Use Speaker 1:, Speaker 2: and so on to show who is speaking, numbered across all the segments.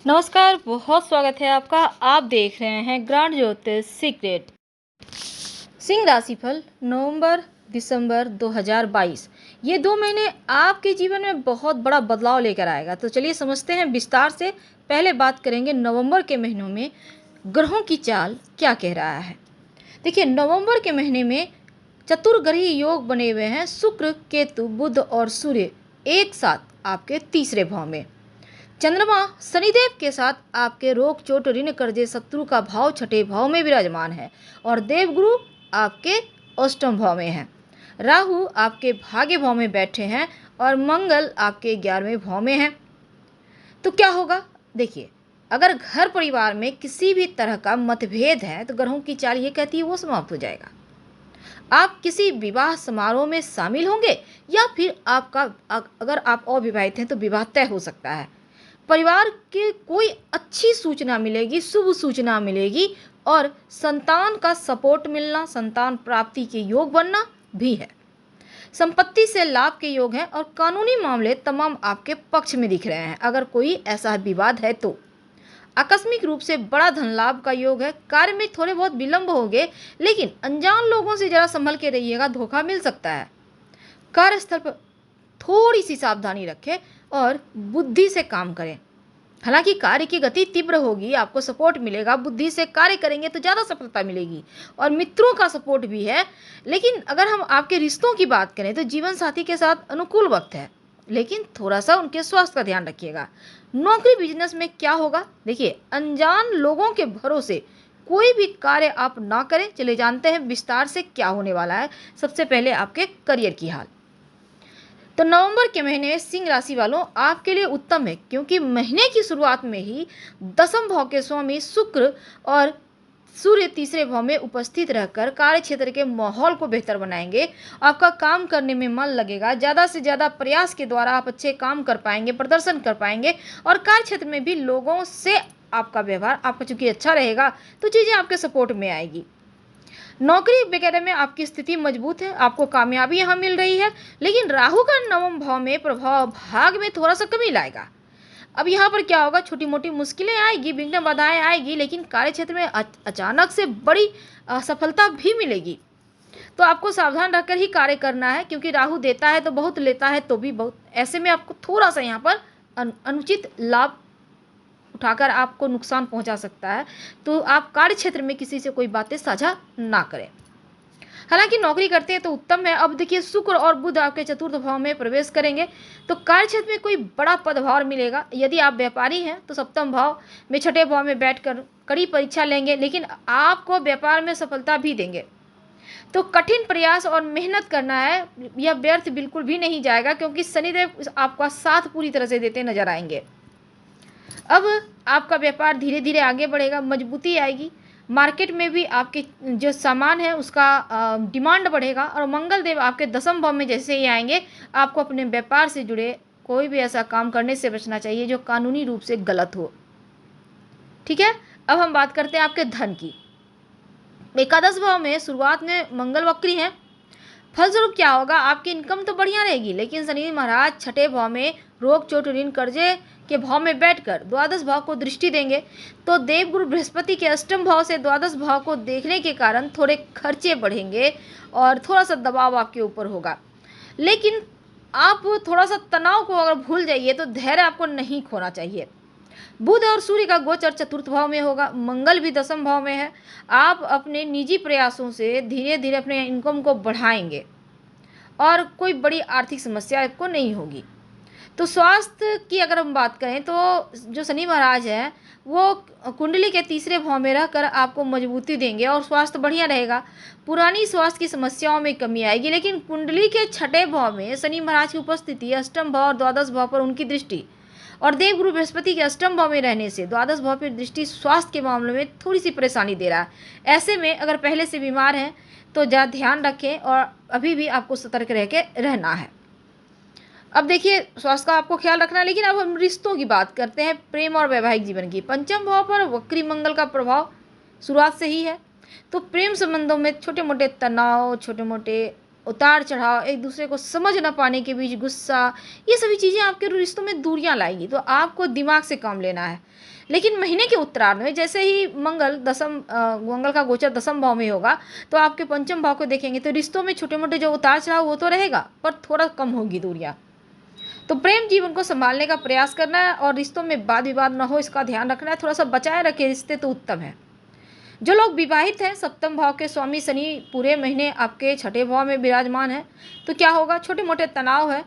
Speaker 1: नमस्कार, बहुत स्वागत है आपका। आप देख रहे हैं ग्रांड ज्योतिष सीक्रेट। सिंह राशिफल नवंबर दिसंबर 2022। ये 2 महीने आपके जीवन में बहुत बड़ा बदलाव लेकर आएगा। तो चलिए समझते हैं विस्तार से। पहले बात करेंगे नवंबर के महीनों में ग्रहों की चाल क्या कह रहा है। देखिए, नवंबर के महीने में चतुर्ग्रही योग बने हुए हैं। शुक्र, केतु, बुध और सूर्य एक साथ आपके तीसरे भाव में। चंद्रमा शनिदेव के साथ आपके रोग, चोट, ऋण, कर्जे, शत्रु का भाव छठे भाव में विराजमान है और देवगुरु आपके अष्टम भाव में है। राहु आपके भाग्य भाव में बैठे हैं और मंगल आपके 11वें भाव में है। तो क्या होगा, देखिए, अगर घर परिवार में किसी भी तरह का मतभेद है तो ग्रहों की चाल ये कहती है वो समाप्त हो जाएगा। आप किसी विवाह समारोह में शामिल होंगे या फिर आपका अगर आप अविवाहित हैं तो विवाह तय हो सकता है। परिवार के कोई अच्छी सूचना मिलेगी, शुभ सूचना मिलेगी और संतान का सपोर्ट मिलना, संतान प्राप्ति के योग बनना भी है। संपत्ति से लाभ के योग हैं और कानूनी मामले तमाम आपके पक्ष में दिख रहे हैं। अगर कोई ऐसा विवाद है तो आकस्मिक रूप से बड़ा धन लाभ का योग है। कार्य में थोड़े बहुत विलंब होंगे, लेकिन अनजान लोगों से जरा संभल के रहिएगा, धोखा मिल सकता है। कार्यस्थल पर थोड़ी सी सावधानी रखें और बुद्धि से काम करें। हालांकि कार्य की गति तीव्र होगी, आपको सपोर्ट मिलेगा, बुद्धि से कार्य करेंगे तो ज़्यादा सफलता मिलेगी और मित्रों का सपोर्ट भी है। लेकिन अगर हम आपके रिश्तों की बात करें तो जीवन साथी के साथ अनुकूल वक्त है, लेकिन थोड़ा सा उनके स्वास्थ्य का ध्यान रखिएगा। नौकरी बिजनेस में क्या होगा, देखिए, अनजान लोगों के भरोसे कोई भी कार्य आप ना करें। चले जानते हैं विस्तार से क्या होने वाला है। सबसे पहले आपके करियर की हाल। तो नवंबर के महीने में सिंह राशि वालों आपके लिए उत्तम है, क्योंकि महीने की शुरुआत में ही दसम भाव के स्वामी शुक्र और सूर्य तीसरे भाव में उपस्थित रहकर कार्य क्षेत्र के माहौल को बेहतर बनाएंगे। आपका काम करने में मन लगेगा, ज़्यादा से ज़्यादा प्रयास के द्वारा आप अच्छे काम कर पाएंगे, प्रदर्शन कर पाएंगे और कार्य क्षेत्र में भी लोगों से आपका व्यवहार आपका चूंकि अच्छा रहेगा तो चीज़ें आपके सपोर्ट में आएगी। नौकरी वगैरह में आपकी स्थिति मजबूत है, आपको कामयाबी यहाँ मिल रही है, लेकिन राहु का नवम भाव में प्रभाव भाग में थोड़ा सा कमी लाएगा। अब यहाँ पर क्या होगा, छोटी मोटी मुश्किलें आएगी, विघ्न बाधाएं आएगी, लेकिन कार्य क्षेत्र में अचानक से बड़ी सफलता भी मिलेगी। तो आपको सावधान रखकर ही कार्य करना है, क्योंकि राहु देता है तो बहुत, लेता है तो भी बहुत। ऐसे में आपको थोड़ा सा यहाँ पर अनुचित लाभ उठाकर आपको नुकसान पहुंचा सकता है। तो आप कार्य क्षेत्र में किसी से कोई बातें साझा ना करें। हालांकि नौकरी करते हैं तो उत्तम है। अब देखिए, शुक्र और बुध आपके चतुर्थ भाव में प्रवेश करेंगे तो कार्य क्षेत्र में कोई बड़ा पदभार मिलेगा। यदि आप व्यापारी हैं तो सप्तम भाव में छठे भाव में बैठकर कड़ी परीक्षा लेंगे, लेकिन आपको व्यापार में सफलता भी देंगे। तो कठिन प्रयास और मेहनत करना है, यह व्यर्थ बिल्कुल भी नहीं जाएगा, क्योंकि शनिदेव आपका साथ पूरी तरह से देते नजर आएंगे। अब आपका व्यापार धीरे धीरे आगे बढ़ेगा, मजबूती आएगी। मार्केट में भी आपके जो सामान है उसका डिमांड बढ़ेगा और मंगल देव आपके दसम भाव में जैसे ही आएंगे, आपको अपने व्यापार से जुड़े कोई भी ऐसा काम करने से बचना चाहिए जो कानूनी रूप से गलत हो। ठीक है, अब हम बात करते हैं आपके धन की। एकादश भाव में शुरुआत में मंगल वक्री हैं। फलस्वरूप क्या होगा, आपकी इनकम तो बढ़िया रहेगी, लेकिन शनि महाराज छठे भाव में रोग, चोट, ऋण, कर्जे के भाव में बैठकर द्वादश भाव को दृष्टि देंगे। तो देवगुरु बृहस्पति के अष्टम भाव से द्वादश भाव को देखने के कारण थोड़े खर्चे बढ़ेंगे और थोड़ा सा दबाव आपके ऊपर होगा। लेकिन आप थोड़ा सा तनाव को अगर भूल जाइए तो धैर्य आपको नहीं खोना चाहिए। बुध और सूर्य का गोचर चतुर्थ भाव में होगा, मंगल भी दसम भाव में है। आप अपने निजी प्रयासों से धीरे धीरे अपने इनकम को बढ़ाएंगे और कोई बड़ी आर्थिक समस्या आपको नहीं होगी। तो स्वास्थ्य की अगर हम बात करें तो जो शनि महाराज हैं वो कुंडली के तीसरे भाव में रहकर आपको मजबूती देंगे और स्वास्थ्य बढ़िया रहेगा। पुरानी स्वास्थ्य की समस्याओं में कमी आएगी, लेकिन कुंडली के छठे भाव में शनि महाराज की उपस्थिति, अष्टम भाव और द्वादश भाव पर उनकी दृष्टि और देवगुरु बृहस्पति के अष्टम भाव में रहने से द्वादश भाव पर दृष्टि स्वास्थ्य के मामले में थोड़ी सी परेशानी दे रहा है। ऐसे में अगर पहले से बीमार हैं तो ज़्यादा ध्यान रखें और अभी भी आपको सतर्क रह के रहना है। अब देखिए, स्वास्थ्य का आपको ख्याल रखना है, लेकिन अब हम रिश्तों की बात करते हैं, प्रेम और वैवाहिक जीवन की। पंचम भाव पर वक्री मंगल का प्रभाव शुरुआत से ही है, तो प्रेम संबंधों में छोटे मोटे तनाव, छोटे मोटे उतार चढ़ाव, एक दूसरे को समझ ना पाने के बीच गुस्सा, ये सभी चीज़ें आपके रिश्तों में दूरियां लाएगी। तो आपको दिमाग से काम लेना है। लेकिन महीने के उत्तरार्ध में जैसे ही मंगल का गोचर दसम भाव में होगा, तो आपके पंचम भाव को देखेंगे तो रिश्तों में छोटे मोटे जो उतार चढ़ाव वो तो रहेगा, पर थोड़ा कम होगी दूरियां। तो प्रेम जीवन को संभालने का प्रयास करना है और रिश्तों में वाद विवाद न हो इसका ध्यान रखना है। थोड़ा सा बचाए रखे रिश्ते तो उत्तम है। जो लोग विवाहित हैं, सप्तम भाव के स्वामी शनि पूरे महीने आपके छठे भाव में विराजमान है, तो क्या होगा, छोटे मोटे तनाव है।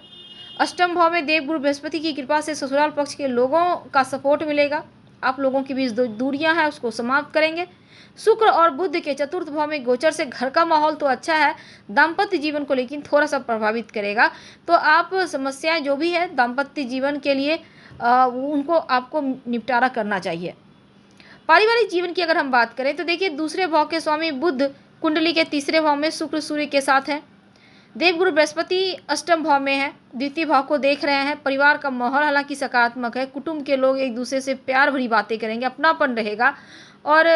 Speaker 1: अष्टम भाव में देवगुरु बृहस्पति की कृपा से ससुराल पक्ष के लोगों का सपोर्ट मिलेगा। आप लोगों के बीच दूरियां हैं उसको समाप्त करेंगे। शुक्र और बुध के चतुर्थ भाव में गोचर से घर का माहौल तो अच्छा है, दाम्पत्य जीवन को लेकिन थोड़ा सा प्रभावित करेगा। तो आप समस्याएं जो भी है दाम्पत्य जीवन के लिए उनको आपको निपटारा करना चाहिए। पारिवारिक जीवन की अगर हम बात करें तो देखिए, दूसरे भाव के स्वामी बुध कुंडली के तीसरे भाव में शुक्र सूर्य के साथ हैं। देवगुरु बृहस्पति अष्टम भाव में है, द्वितीय भाव को देख रहे हैं। परिवार का माहौल हालांकि सकारात्मक है, कुटुंब के लोग एक दूसरे से प्यार भरी बातें करेंगे, अपनापन रहेगा। और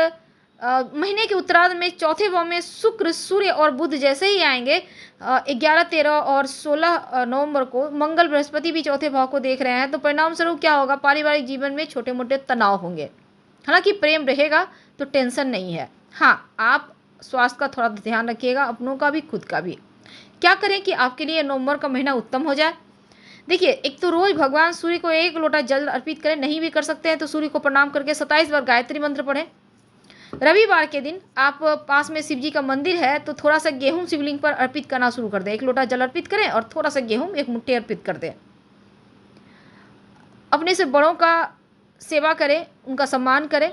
Speaker 1: महीने के उत्तरार्ध में चौथे भाव में शुक्र सूर्य और बुध जैसे ही आएंगे, 11, 13 और 16 नवंबर को मंगल बृहस्पति भी चौथे भाव को देख रहे हैं। तो परिणाम स्वरूप क्या होगा, पारिवारिक जीवन में छोटे मोटे तनाव होंगे। हालांकि प्रेम रहेगा तो टेंशन नहीं है। हाँ, आप स्वास्थ्य का थोड़ा ध्यान रखिएगा, अपनों का भी खुद का भी। क्या करें कि आपके लिए नवंबर का महीना उत्तम हो जाए। देखिए, एक तो रोज भगवान सूर्य को 1 लोटा जल अर्पित करें, नहीं भी कर सकते हैं तो सूर्य को प्रणाम करके 27 बार गायत्री मंत्र पढ़ें। रविवार के दिन आप पास में शिव जी का मंदिर है तो थोड़ा सा गेहूं शिवलिंग पर अर्पित करना शुरू कर दें। 1 लोटा जल अर्पित करें और थोड़ा सा गेहूं 1 मुट्ठी अर्पित कर दें। अपने से बड़ों का सेवा करें, उनका सम्मान करें।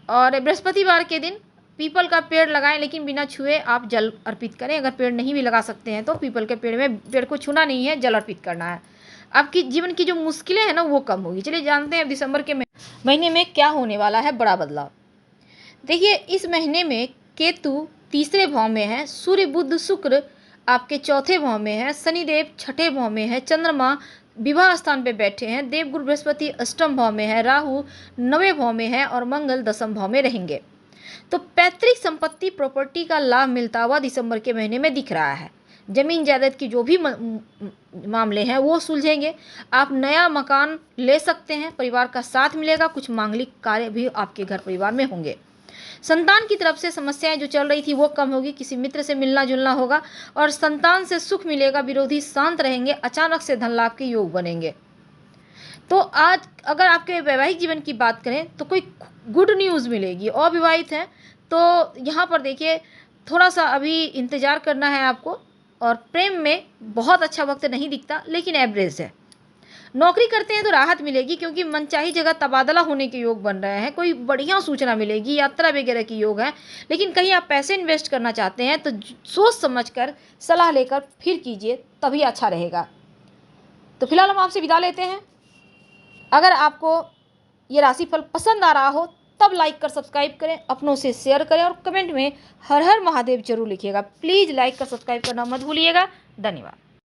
Speaker 1: और बृहस्पतिवार के दिन पीपल का पेड़ लगाएं, लेकिन बिना छुए आप जल अर्पित करें। अगर पेड़ नहीं भी लगा सकते हैं तो पीपल के पेड़ को छूना नहीं है, जल अर्पित करना है। आपकी जीवन की जो मुश्किलें हैं ना वो कम होगी। चलिए जानते हैं दिसंबर के महीने में क्या होने वाला है बड़ा बदलाव। देखिए, इस महीने में केतु तीसरे भाव में है, सूर्य बुध शुक्र आपके चौथे भाव में है, शनिदेव छठे भाव में है, चंद्रमा विवाह स्थान पे बैठे हैं, देवगुरु बृहस्पति अष्टम भाव में है, राहु 9वें भाव में है और मंगल 10वें भाव में रहेंगे। तो पैतृक संपत्ति प्रॉपर्टी का लाभ मिलता हुआ दिसंबर के महीने में दिख रहा है। जमीन जायदाद की जो भी मामले हैं वो सुलझेंगे। आप नया मकान ले सकते हैं, परिवार का साथ मिलेगा, कुछ मांगलिक कार्य भी आपके घर परिवार में होंगे। संतान की तरफ से समस्याएं जो चल रही थी वो कम होगी, किसी मित्र से मिलना जुलना होगा और संतान से सुख मिलेगा। विरोधी शांत रहेंगे, अचानक से धन लाभ के योग बनेंगे। तो आज अगर आपके वैवाहिक जीवन की बात करें तो कोई गुड न्यूज़ मिलेगी। अविवाहित हैं तो यहाँ पर देखिए थोड़ा सा अभी इंतज़ार करना है आपको। और प्रेम में बहुत अच्छा वक्त नहीं दिखता, लेकिन एवरेज है। नौकरी करते हैं तो राहत मिलेगी क्योंकि मनचाही जगह तबादला होने के योग बन रहे हैं। कोई बढ़िया सूचना मिलेगी, यात्रा वगैरह की योग है। लेकिन कहीं आप पैसे इन्वेस्ट करना चाहते हैं तो सोच समझकर सलाह लेकर फिर कीजिए, तभी अच्छा रहेगा। तो फिलहाल हम आपसे विदा लेते हैं। अगर आपको ये राशिफल पसंद आ रहा हो तब लाइक कर सब्सक्राइब करें, अपनों से शेयर करें और कमेंट में हर हर महादेव जरूर लिखिएगा। प्लीज़ लाइक कर सब्सक्राइब करना मत भूलिएगा। धन्यवाद।